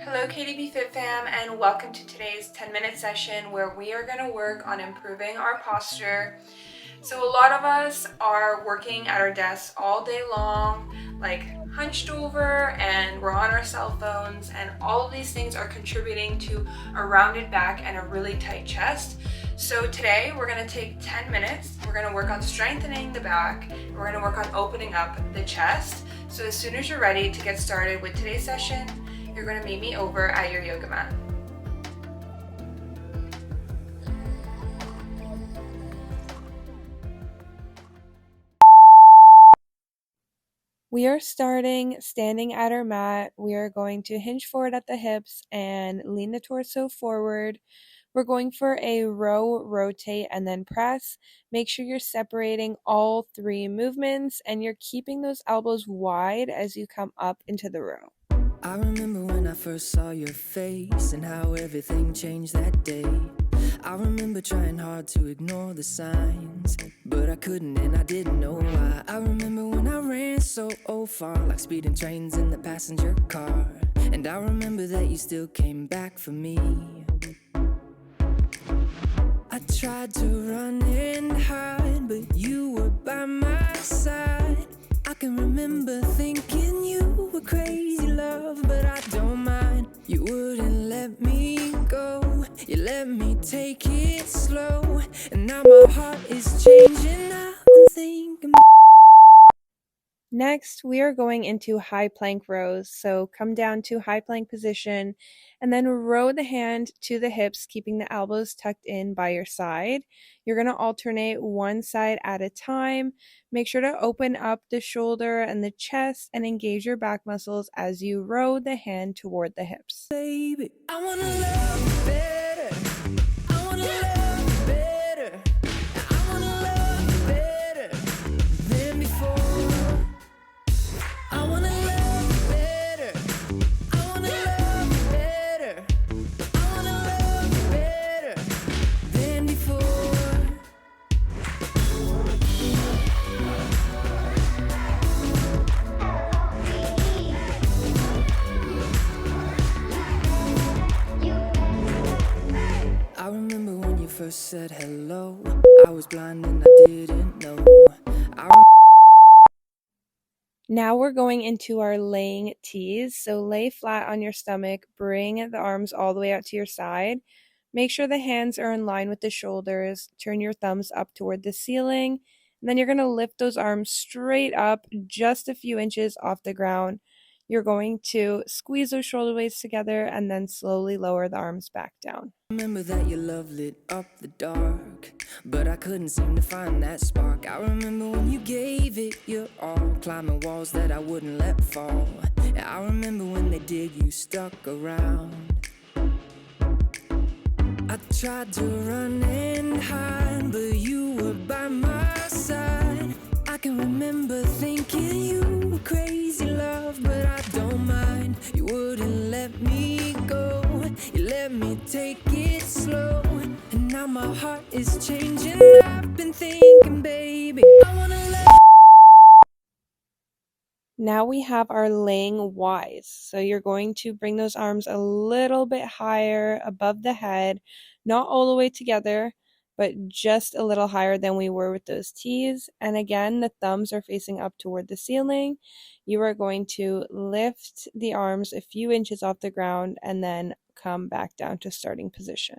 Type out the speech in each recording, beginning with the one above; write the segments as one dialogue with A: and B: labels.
A: Hello KDB Fit Fam, and welcome to today's 10-minute session where we are going to work on improving our posture. So a lot of us are working at our desks all day long, like hunched over, and we're on our cell phones, and all of these things are contributing to a rounded back and a really tight chest. So today we're going to take 10 minutes. We're going to work on strengthening the back. We're going to work on opening up the chest. So as soon as you're ready to get started with today's session, you're going to meet me over at your yoga mat. We are starting standing at our mat. We are going to hinge forward at the hips and lean the torso forward. We're going for a row, rotate, and then press. Make sure you're separating all three movements and you're keeping those elbows wide as you come up into the row.
B: I remember when I first saw your face and how everything changed that day. I remember trying hard to ignore the signs, but I couldn't and I didn't know why. I remember when I ran so far, like speeding trains in the passenger car. And I remember that you still came back for me. I tried to run and hide, but you were by my side. I can remember thinking you were crazy, love, but I don't mind. You wouldn't let me go, you let me take it slow. And now my heart is changing, I've been thinking.
A: Next, we are going into high plank rows. So come down to high plank position and then row the hand to the hips, keeping the elbows tucked in by your side. You're going to alternate one side at a time. Make sure to open up the shoulder and the chest and engage your back muscles as you row the hand toward the hips.
B: Baby, I wanna love better. I wanna love better. I wanna love better than before. I wanna love better. I wanna love better. I wanna love better than before. I remember when you first said hello. I was blind and I didn't know.
A: Now we're going into our laying tees. So lay flat on your stomach, bring the arms all the way out to your side. Make sure the hands are in line with the shoulders. Turn your thumbs up toward the ceiling. And then you're going to lift those arms straight up just a few inches off the ground. You're going to squeeze those shoulder blades together and then slowly lower the arms back down.
B: Remember that your love lit up the dark, but I couldn't seem to find that spark. I remember when you gave it your all, climbing walls that I wouldn't let fall. I remember when they did, you stuck around. I tried to run and hide, but you were by my side. I can remember thinking you were crazy, love, but I don't mind. You wouldn't let me go, you let me take it slow. And now my heart is changing, I've been thinking, baby, I wanna let.
A: Now we have our laying Ys. So you're going to bring those arms a little bit higher above the head, not all the way together, but just a little higher than we were with those Ts. And again, the thumbs are facing up toward the ceiling. You are going to lift the arms a few inches off the ground and then come back down to starting position.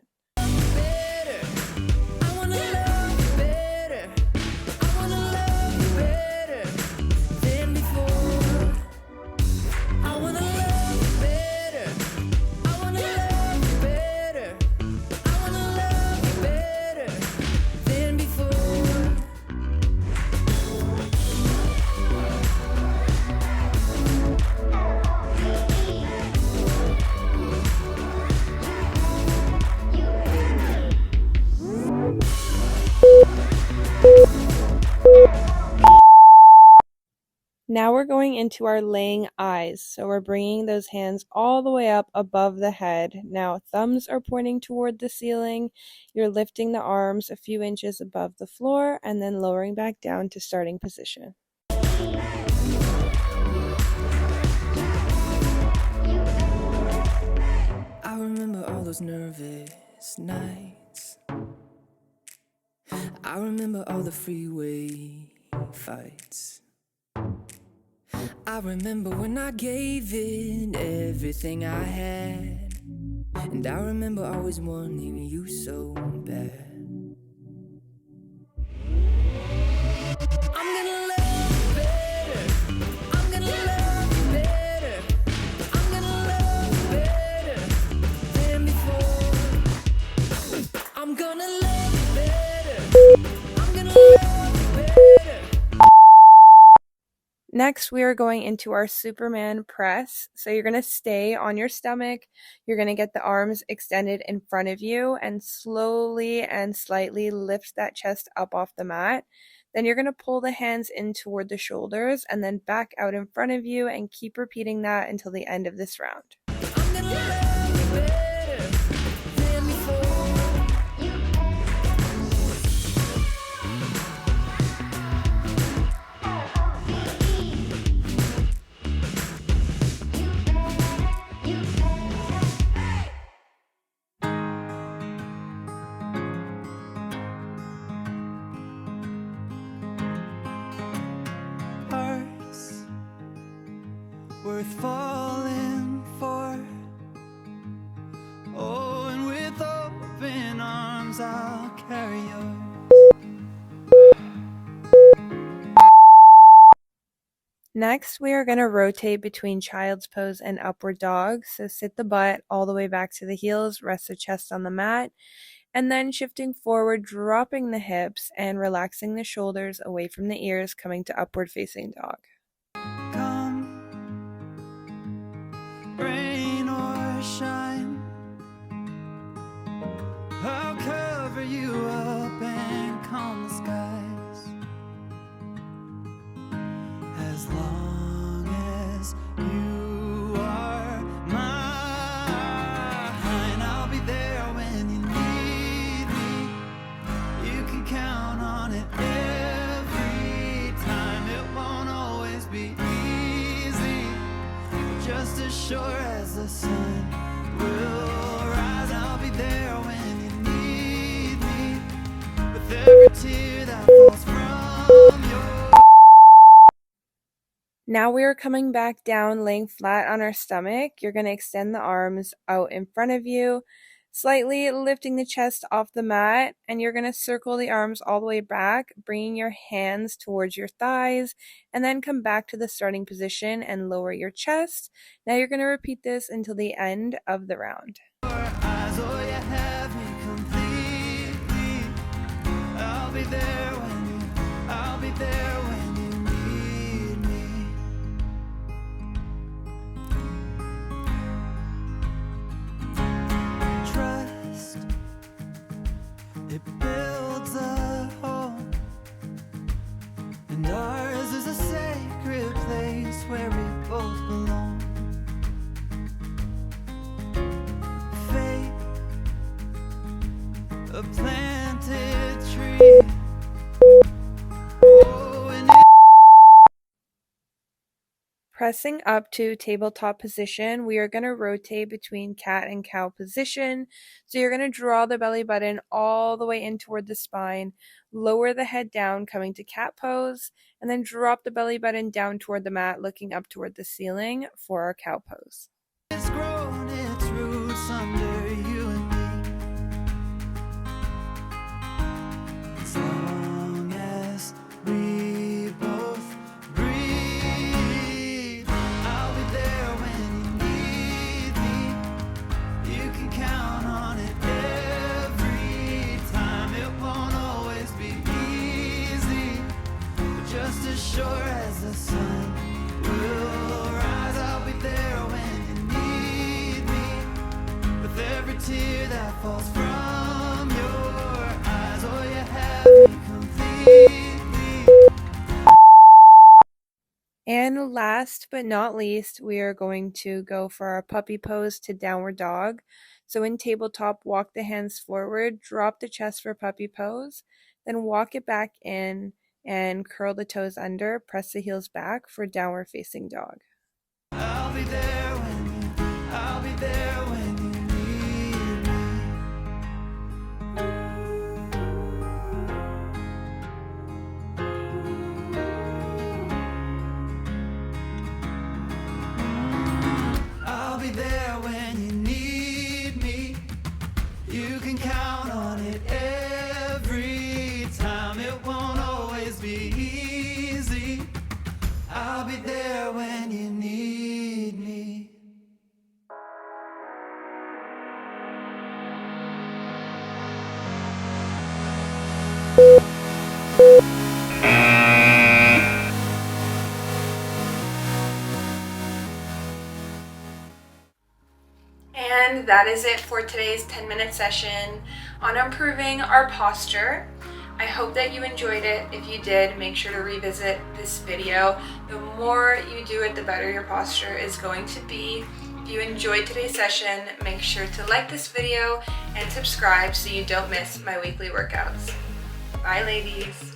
A: Now we're going into our laying eyes. So we're bringing those hands all the way up above the head. Now thumbs are pointing toward the ceiling. You're lifting the arms a few inches above the floor and then lowering back down to starting position.
B: those nervous nights. I remember all the freeway fights. I remember when I gave it everything I had. And I remember always wanting you so bad. I'm gonna love you better. I'm gonna love you better. I'm gonna love you better than before. I'm gonna love you better. I'm gonna love you better.
A: Next, we are going into our Superman press. So you're going to stay on your stomach. You're going to get the arms extended in front of you and slowly and slightly lift that chest up off the mat. Then you're going to pull the hands in toward the shoulders and then back out in front of you and keep repeating that until the end of this round.
B: I'm gonna love you better than before. Hearts worth falling for. Oh, and with open arms I'll carry yours.
A: Next, we are going to rotate between child's pose and upward dog. So sit the butt all the way back to the heels, rest the chest on the mat, and then shifting forward, dropping the hips and relaxing the shoulders away from the ears, coming to upward facing dog.
B: Come, rain or shine, I'll cover you up and calm the skies. As long as you are mine, I'll be there when you need me. You can count on it every time. It won't always be easy, just as sure as the sun will rise. I'll be there when you need me, with every tear that falls from your.
A: Now we are coming back down, laying flat on our stomach. You're going to extend the arms out in front of you, slightly lifting the chest off the mat, and you're going to circle the arms all the way back, bringing your hands towards your thighs, and then come back to the starting position and lower your chest. Now you're going to repeat this until the end of the round.
B: Eyes, oh, you have me completely. I'll be there when you need me. Trust, it builds a home, and ours is a sacred place where we both belong. Faith, a planted tree. Oh, and
A: Pressing up to tabletop position, we are going to rotate between cat and cow position. So you're going to draw the belly button all the way in toward the spine, lower the head down, coming to cat pose, and then drop the belly button down toward the mat, looking up toward the ceiling for our cow pose.
B: it's grown its roots under you and me. As long as we both breathe, I'll be there when you need me. You can count on it every time. It won't always be easy, but just as sure as the sun will rise, I'll be there when you need me, with every tear that falls from your eyes. Oh, you have me completely.
A: And last but not least, we are going to go for our puppy pose to downward dog. So in tabletop, walk the hands forward, drop the chest for puppy pose, then walk it back in and curl the toes under, press the heels back for downward facing dog.
B: I'll be there when you need me.
A: And that is it for today's 10-minute session on improving our posture. I hope that you enjoyed it. If you did, make sure to revisit this video. The more you do it, the better your posture is going to be. If you enjoyed today's session, make sure to like this video and subscribe so you don't miss my weekly workouts. Bye, ladies.